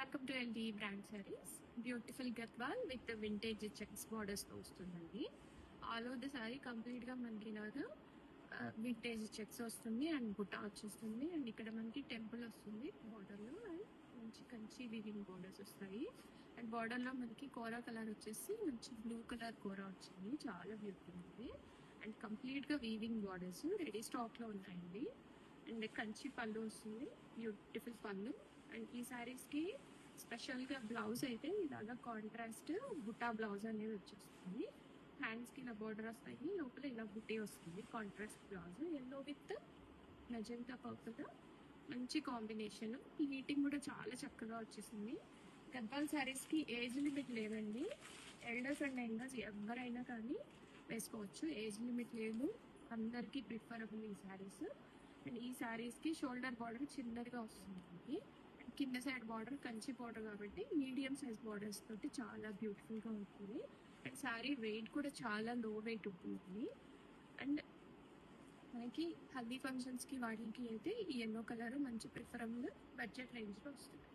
Welcome to LD brand saris. Beautiful Gadwal with vintage checks borders తో వస్తుందండి. All over the sorry complete గా మనకి ఇలాగా వింటేజ్ చెక్స్ వస్తుంది అండ్ బుట్ట వచ్చేస్తుంది. అండ్ ఇక్కడ మనకి టెంపుల్ వస్తుంది బార్డర్ లో, అండ్ మంచి కంచి వీవింగ్ బార్డర్స్ వస్తాయి. అండ్ బార్డర్ లో మనకి కోరా కలర్ వచ్చేసి మంచి బ్లూ కలర్ కోరా వచ్చింది, చాలా బ్యూటిఫుల్ ఉంది. అండ్ కంప్లీట్ గా వీవింగ్ బార్డర్స్ రెడీ స్టాక్ లో ఉంటాయండి. అండ్ కంచి పళ్ళు వస్తుంది, బ్యూటిఫుల్ పళ్ళు. అండ్ ఈ సారీస్ కి స్పెషల్ గా బ్లౌజ్ అయితే ఇలాగా కాంట్రాస్ట్ బుటా బ్లౌజ్ అనేది వచ్చేస్తుంది. హ్యాండ్స్ కి ఇలా బోర్డర్ వస్తాయి, లోపల ఇలా బుట్టి వస్తుంది. Contrast blouse yellow with magenta purple, మంచి కాంబినేషన్. హీటింగ్ కూడా చాలా చక్కగా వచ్చేసింది. గద్వాల్ సారీస్ కి ఏజ్ లిమిట్ లేదండి. ఎల్డర్స్ అండ్ యంగర్స్ ఎవరైనా కానీ వేసుకోవచ్చు, ఏజ్ లిమిట్ లేదు. అందరికీ ప్రిఫరబుల్ ఈ సారీస్. అండ్ ఈ సారీస్ కి షోల్డర్ బార్డర్ చిన్నదిగా వస్తుంది, కింద సైడ్ బార్డర్ కంచి బార్డర్ కాబట్టి మీడియం సైజ్ బార్డర్స్ తోటి చాలా బ్యూటిఫుల్ గా ఉంటుంది. అండ్ సారీ వెయిట్ కూడా చాలా లో వెయిట్ ఉంటుంది. అండ్ మనకి హల్దీ ఫంక్షన్స్ కి వాటికి అయితే ఈ ఎల్లో కలర్ మంచి ప్రిఫరబుల్ బడ్జెట్ రేంజ్ లో వస్తుంది.